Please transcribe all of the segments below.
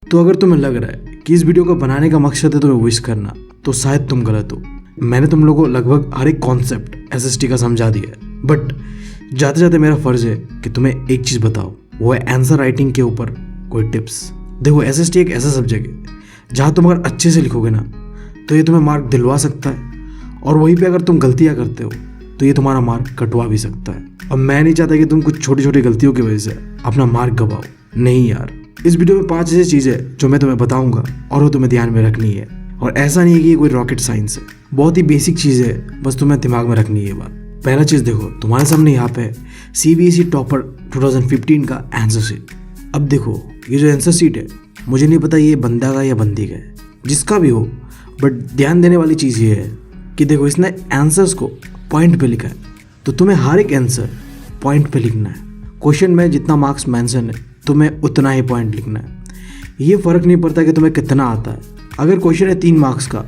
तो अगर तुम्हें लग रहा है कि इस वीडियो को बनाने का मकसद है तुम्हें विश करना, तो शायद तुम गलत हो। मैंने तुम लोगों को लगभग हर एक कॉन्सेप्ट एसएसटी का समझा दिया है, बट जाते जाते मेरा फर्ज है कि तुम्हें एक चीज़ बताओ, वो है आंसर राइटिंग के ऊपर कोई टिप्स। देखो, एसएसटी एक ऐसा सब्जेक्ट है जहाँ तुम अगर अच्छे से लिखोगे ना तो ये तुम्हें मार्क दिलवा सकता है, और वहीं पे अगर तुम गलतियाँ करते हो तो ये तुम्हारा मार्क कटवा भी सकता है। अब मैं नहीं चाहता कि तुम कुछ छोटी छोटी गलतियों की वजह से अपना मार्क गवाओ। नहीं यार, इस वीडियो में 5 ऐसी चीज़ें जो मैं तुम्हें बताऊंगा और वो तुम्हें ध्यान में रखनी है। और ऐसा नहीं है कि ये कोई रॉकेट साइंस है, बहुत ही बेसिक चीज़ है, बस तुम्हें दिमाग में रखनी है ये बात। पहला चीज़ देखो, तुम्हारे सामने यहाँ पे सीबीएसई टॉपर 2015 का आंसर शीट। अब देखो, ये जो आंसर शीट है, मुझे नहीं पता ये बंदा का या बंदी का है, जिसका भी हो, बट ध्यान देने वाली चीज़ ये है कि देखो, इसने आंसर्स को पॉइंट पे लिखा है, तो तुम्हें हर एक आंसर पॉइंट पे लिखना है। क्वेश्चन में जितना मार्क्स मेंशन है तुम्हें उतना ही पॉइंट लिखना है। ये फ़र्क नहीं पड़ता कि तुम्हें कितना आता है। अगर क्वेश्चन है 3 मार्क्स का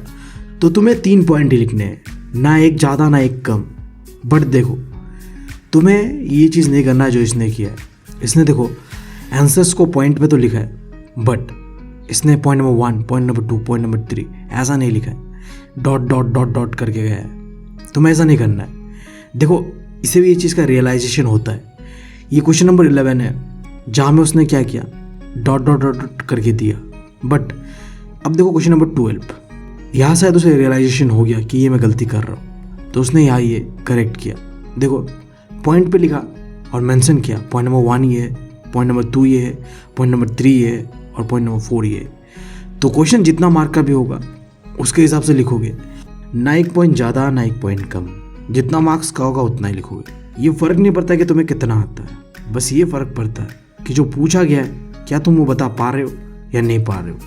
तो तुम्हें 3 पॉइंट ही लिखने हैं, ना एक ज़्यादा ना एक कम। बट देखो, तुम्हें ये चीज़ नहीं करना है जो इसने किया है। इसने देखो आंसर्स को पॉइंट पे तो लिखा है, बट इसने point number 1, point number 2, point number 3 ऐसा नहीं लिखा है, डॉट डॉट डॉट डॉट करके गया है। तुम्हें ऐसा नहीं करना है। देखो, इसे भी ये चीज़ का रियलाइजेशन होता है। ये क्वेश्चन नंबर 11 है जहाँ में उसने क्या किया, डॉट डॉट डॉट डॉट करके दिया। बट अब देखो क्वेश्चन नंबर 12, यहाँ शायद उसे रियलाइजेशन हो गया कि ये मैं गलती कर रहा हूँ, तो उसने यहाँ ये करेक्ट किया। देखो, पॉइंट पे लिखा और मेंशन किया, पॉइंट नंबर 1 ये है, पॉइंट नंबर 2 ये है, पॉइंट नंबर 3 ये है और पॉइंट नंबर 4 ये है। तो क्वेश्चन जितना मार्क का भी होगा उसके हिसाब से लिखोगे, ना एक पॉइंट ज़्यादा ना एक पॉइंट कम। जितना मार्क्स का होगा उतना ही लिखोगे। ये फ़र्क नहीं पड़ता कि तुम्हें कितना आता है, बस ये फ़र्क पड़ता है कि जो पूछा गया है क्या तुम वो बता पा रहे हो या नहीं पा रहे हो।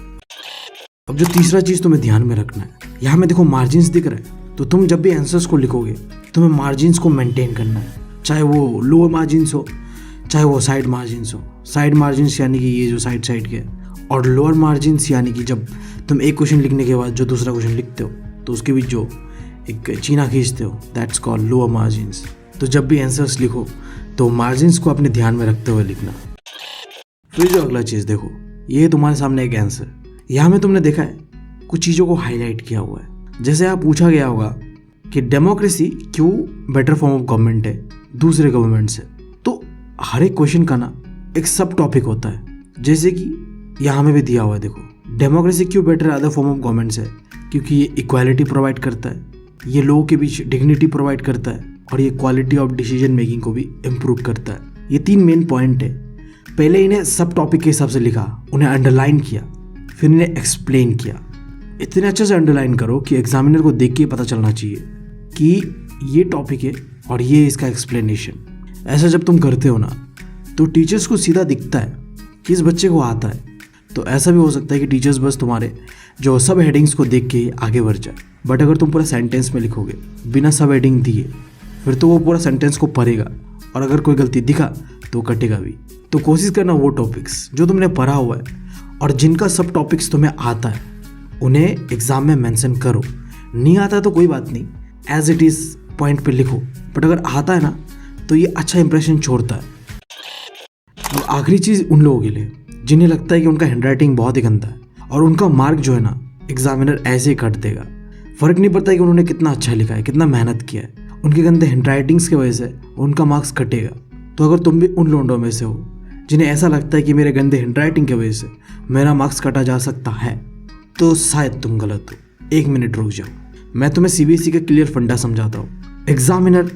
अब जो तीसरा चीज़ तुम्हें ध्यान में रखना है, यहाँ में देखो मार्जिन्स दिख रहे हैं, तो तुम जब भी आंसर्स को लिखोगे तुम्हें मार्जिन्स को मेंटेन करना है, चाहे वो लोअर मार्जिन्स हो चाहे वो साइड मार्जिन्स हो। साइड मार्जिन्स यानी कि ये जो साइड के, और लोअर मार्जिन्स यानी कि जब तुम एक क्वेश्चन लिखने के बाद जो दूसरा क्वेश्चन लिखते हो तो उसके बीच जो एक चीना खींचते हो, दैट्स कॉल्ड लोअर मार्जिन्स। तो जब भी आंसर्स लिखो तो मार्जिन्स को अपने ध्यान में रखते हुए लिखना। फिर जो अगला चीज़ देखो, ये तुम्हारे सामने एक आंसर, यहाँ में तुमने देखा है कुछ चीज़ों को हाईलाइट किया हुआ है। जैसे यहाँ पूछा गया होगा कि डेमोक्रेसी क्यों बेटर फॉर्म ऑफ गवर्नमेंट है दूसरे गवर्नमेंट से। तो हर एक क्वेश्चन का ना एक सब टॉपिक होता है, जैसे कि यहाँ में भी दिया हुआ है। देखो, डेमोक्रेसी क्यों better other form of government से, क्योंकि ये इक्वालिटी प्रोवाइड करता है, ये लोगों के बीच डिग्निटी प्रोवाइड करता है, और ये क्वालिटी ऑफ डिसीजन मेकिंग को भी इम्प्रूव करता है। ये 3 मेन पॉइंट है। पहले इन्हें सब टॉपिक के हिसाब से लिखा, उन्हें अंडरलाइन किया, फिर इन्हें एक्सप्लेन किया। इतने अच्छे से अंडरलाइन करो कि एग्जामिनर को देख के पता चलना चाहिए कि ये टॉपिक है और ये इसका एक्सप्लेनेशन। ऐसा जब तुम करते हो ना तो टीचर्स को सीधा दिखता है कि इस बच्चे को आता है। तो ऐसा भी हो सकता है कि टीचर्स बस तुम्हारे जो सब हेडिंग्स को देख के ही आगे बढ़ जाए। बट अगर तुम पूरा सेंटेंस में लिखोगे बिना सब हेडिंग दिए, फिर तो वो पूरा सेंटेंस को पढ़ेगा, और अगर कोई गलती दिखा तो कटेगा भी। तो कोशिश करना वो टॉपिक्स जो तुमने पढ़ा हुआ है और जिनका सब टॉपिक्स तुम्हें आता है उन्हें एग्जाम में मेंशन करो। नहीं आता तो कोई बात नहीं, एज इट इज़ पॉइंट पे लिखो, बट अगर आता है ना तो ये अच्छा इंप्रेशन छोड़ता है। अब आखिरी चीज़ उन लोगों के लिए जिन्हें लगता है कि उनका हैंडराइटिंग बहुत ही गंदा है और उनका मार्क जो है ना एग्जामिनर ऐसे ही काट देगा। फ़र्क नहीं पड़ता कि उन्होंने कितना अच्छा लिखा है, कितना मेहनत किया है, उनके गंदे हैंडराइटिंग्स की वजह से उनका मार्क्स कटेगा। तो अगर तुम भी उन लोगों में से हो जिन्हें ऐसा लगता है कि मेरे गंदे हैंडराइटिंग की वजह से मेरा मार्क्स काटा जा सकता है, तो शायद तुम गलत हो। 1 मिनट रुक जाओ, मैं तुम्हें सीबीएसई का क्लियर फंडा समझाता हूँ। एग्जामिनर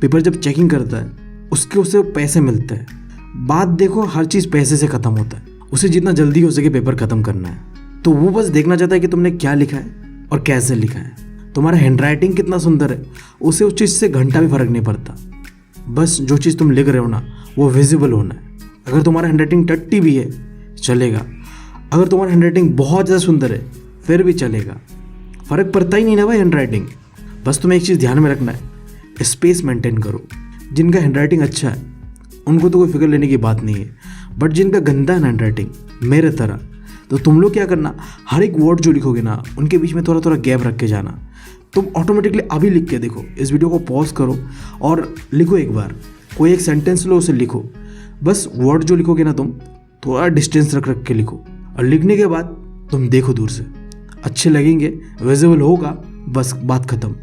पेपर जब चेकिंग करता है उसे पैसे मिलते हैं। बात देखो, हर चीज़ पैसे से ख़त्म होता है। उसे जितना जल्दी हो सके पेपर ख़त्म करना है, तो वो बस देखना चाहता है कि तुमने क्या लिखा है और कैसे लिखा है। तुम्हारा हैंडराइटिंग कितना सुंदर है उसे उस चीज़ से घंटा भी फ़र्क नहीं पड़ता। बस जो चीज़ तुम लिख रहे हो ना वो विजिबल होना है। अगर तुम्हारा हैंडराइटिंग टट्टी भी है चलेगा, अगर तुम्हारा हैंडराइटिंग बहुत ज़्यादा सुंदर है फिर भी चलेगा। फ़र्क पड़ता ही नहीं ना भाई हैंडराइटिंग। बस तुम्हें एक चीज़ ध्यान में रखना है, स्पेस मेंटेन करो। जिनका हैंडराइटिंग अच्छा है उनको तो कोई फिक्र लेने की बात नहीं है, बट जिनका गंदा है ना हैंडराइटिंग मेरे तरह, तो तुम लोग क्या करना, हर एक वर्ड जो लिखोगे ना उनके बीच में थोड़ा थोड़ा गैप रख के जाना। तुम ऑटोमेटिकली अभी लिख के देखो, इस वीडियो को पॉज करो और लिखो एक बार, कोई एक सेंटेंस लो उसे लिखो। बस वर्ड जो लिखोगे ना तुम थोड़ा डिस्टेंस रख रख के लिखो, और लिखने के बाद तुम देखो दूर से, अच्छे लगेंगे, विजिबल होगा, बस बात खत्म।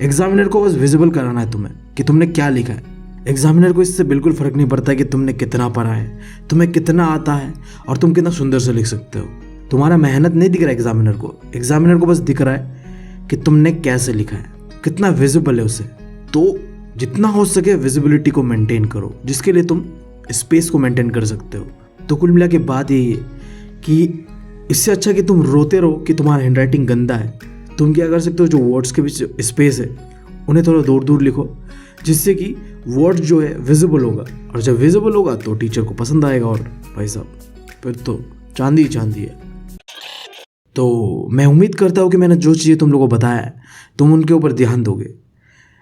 एग्जामिनर को बस विजिबल कराना है तुम्हें कि तुमने क्या लिखा है। एग्जामिनर को इससे बिल्कुल फ़र्क नहीं पड़ता कि तुमने कितना पढ़ा है, तुम्हें कितना आता है और तुम कितना सुंदर से लिख सकते हो। तुम्हारा मेहनत नहीं दिख रहा है एग्जामिनर को बस दिख रहा है कि तुमने कैसे लिखा है, कितना विजिबल है उसे। तो जितना हो सके विजिबिलिटी को मेंटेन करो, जिसके लिए तुम स्पेस को मेंटेन कर सकते हो। तो कुल मिला के बात यही है कि इससे अच्छा कि तुम रोते रहो कि तुम्हारा हैंडराइटिंग गंदा है, तुम क्या कर सकते हो, जो वर्ड्स के बीच स्पेस है उन्हें थोड़ा दूर दूर लिखो, जिससे कि वर्ड जो है विजिबल होगा, और जब विजिबल होगा तो टीचर को पसंद आएगा, और भाई साहब फिर तो चांदी ही चांदी है। तो मैं उम्मीद करता हूँ कि मैंने जो चीज़ें तुम लोगों को बताया है तुम उनके ऊपर ध्यान दोगे।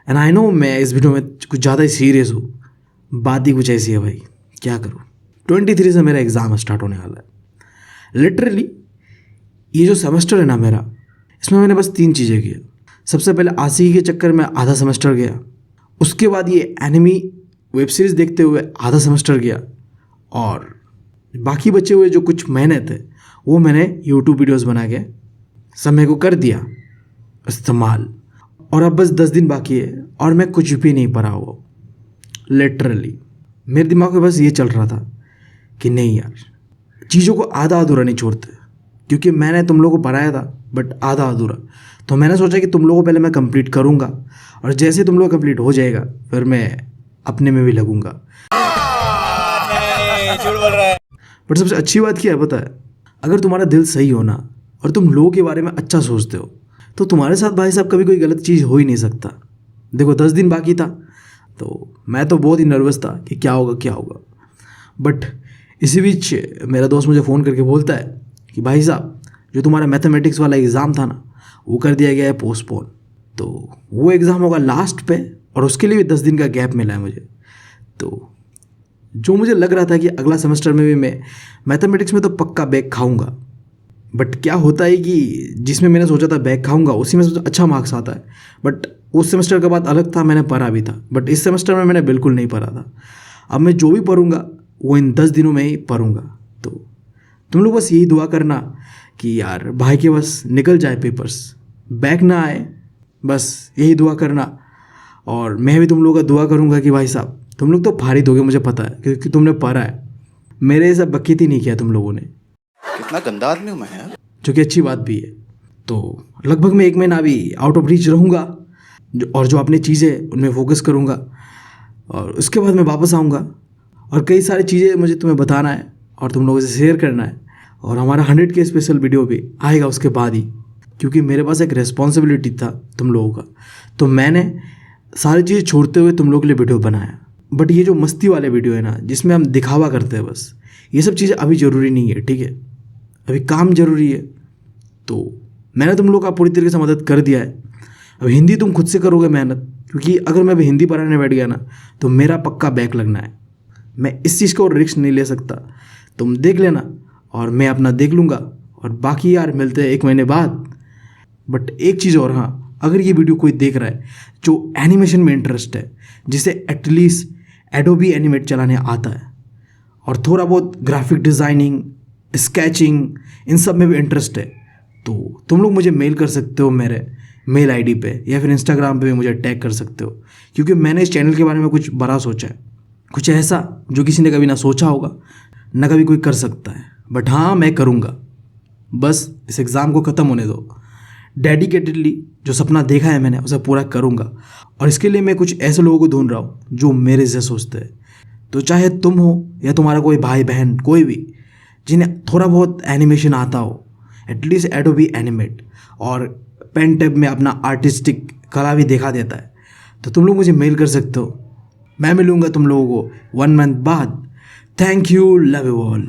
एंड आई नो मैं इस वीडियो में कुछ ज़्यादा ही सीरियस हूँ, बात ही कुछ ऐसी है भाई, क्या करूँ। 23 से मेरा एग्ज़ाम स्टार्ट होने वाला है। लिटरली ये जो सेमेस्टर है ना मेरा, इसमें मैंने बस 3 चीज़ें किया। सबसे पहले आशिकी के चक्कर में आधा सेमेस्टर गया, उसके बाद ये एनिमी वेब सीरीज़ देखते हुए आधा सेमेस्टर गया, और बाकी बचे हुए जो कुछ महीने थे वो मैंने यूट्यूब वीडियोस बना के समय को कर दिया इस्तेमाल। और अब बस 10 दिन बाकी है और मैं कुछ भी नहीं पढ़ा हुआ। लिटरली मेरे दिमाग में बस ये चल रहा था कि नहीं यार, चीज़ों को आधा अधूरा नहीं छोड़ते, क्योंकि मैंने तुम लोगों को पढ़ाया था बट आधा अधूरा। तो मैंने सोचा कि तुम लोगों को पहले मैं कंप्लीट करूँगा, और जैसे तुम लोग कंप्लीट हो जाएगा फिर मैं अपने में भी लगूंगा। झूठ बोल रहा है। बट सबसे अच्छी बात क्या है पता है, अगर तुम्हारा दिल सही हो ना और तुम लोगों के बारे में अच्छा सोचते हो तो तुम्हारे साथ भाई साहब कभी कोई गलत चीज़ हो ही नहीं सकता। देखो 10 दिन बाकी था तो मैं तो बहुत ही नर्वस था कि क्या होगा। बट इसी बीच मेरा दोस्त मुझे फ़ोन करके बोलता है कि भाई साहब जो तुम्हारा मैथमेटिक्स वाला एग्ज़ाम था ना वो कर दिया गया है पोस्टपोन। तो वो एग्ज़ाम होगा लास्ट पे, और उसके लिए भी 10 दिन का गैप मिला है मुझे। तो जो मुझे लग रहा था कि अगला सेमेस्टर में भी मैं मैथमेटिक्स में तो पक्का बैक खाऊंगा, बट क्या होता है कि जिसमें मैंने सोचा था बैक खाऊंगा उसी में से अच्छा मार्क्स आता है। बट उस सेमेस्टर का बात अलग था, मैंने पढ़ा भी था, बट इस सेमेस्टर में मैंने बिल्कुल नहीं पढ़ा था। अब मैं जो भी पढ़ूंगा वो इन 10 दिनों में ही पढ़ूंगा। तो तुम लोग बस यही दुआ करना कि यार भाई के बस निकल जाए पेपर्स, बैक ना आए, बस यही दुआ करना। और मैं भी तुम लोगों का दुआ करूंगा कि भाई साहब तुम लोग तो फारिग दोगे, मुझे पता है, क्योंकि तुमने पढ़ा है। मेरे ऐसा बकीत ही नहीं किया तुम लोगों ने। कितना गंदा आदमी हूँ मैं यार। जो कि अच्छी बात भी है। तो लगभग मैं 1 महीना अभी आउट ऑफ रीच रहूँगा, और जो अपनी चीज़ें उनमें फोकस करूँगा, और उसके बाद मैं वापस आऊँगा। और कई सारी चीज़ें मुझे तुम्हें बताना है और तुम लोगों से शेयर करना है, और हमारा 100K स्पेशल वीडियो भी आएगा उसके बाद ही, क्योंकि मेरे पास एक रिस्पॉन्सिबिलिटी था तुम लोगों का। तो मैंने सारी चीज़ें छोड़ते हुए तुम लोगों के लिए वीडियो बनाया। बट ये जो मस्ती वाले वीडियो है ना, जिसमें हम दिखावा करते हैं बस, ये सब चीज़ें अभी ज़रूरी नहीं है, ठीक है। अभी काम ज़रूरी है। तो मैंने तुम लोग का पूरी तरीके से मदद कर दिया है। अब हिंदी तुम खुद से करोगे मेहनत, क्योंकि अगर मैं अभी हिंदी पढ़ाने बैठ गया ना तो मेरा पक्का बैक लगना है। मैं इस चीज़ को रिस्क नहीं ले सकता। तुम देख लेना और मैं अपना देख लूँगा, और बाकी यार मिलते हैं 1 महीने बाद। बट एक चीज़ और, हाँ, अगर ये वीडियो कोई देख रहा है जो एनिमेशन में इंटरेस्ट है, जिसे एटलीस्ट एडोबी एनिमेट चलाने आता है, और थोड़ा बहुत ग्राफिक डिज़ाइनिंग, स्केचिंग, इन सब में भी इंटरेस्ट है, तो तुम लोग मुझे मेल कर सकते हो मेरे मेल आईडी पे, या फिर इंस्टाग्राम पे भी मुझे टैग कर सकते हो। क्योंकि मैंने इस चैनल के बारे में कुछ बड़ा सोचा है, कुछ ऐसा जो किसी ने कभी ना सोचा होगा, ना कभी कोई कर सकता है। बट हाँ, मैं करूँगा। बस इस एग्ज़ाम को ख़त्म होने दो। डेडिकेटेडली जो सपना देखा है मैंने उसे पूरा करूँगा, और इसके लिए मैं कुछ ऐसे लोगों को ढूंढ रहा हूँ जो मेरे से सोचते हैं। तो चाहे तुम हो या तुम्हारा कोई भाई बहन, कोई भी जिन्हें थोड़ा बहुत एनिमेशन आता हो, एटलीस्ट एडोबी एनिमेट, और पेन टैब में अपना आर्टिस्टिक कला भी दिखा देता है, तो तुम लोग मुझे मेल कर सकते हो। मैं मिलूँगा तुम लोगों को 1 मंथ बाद। Thank you, love you all.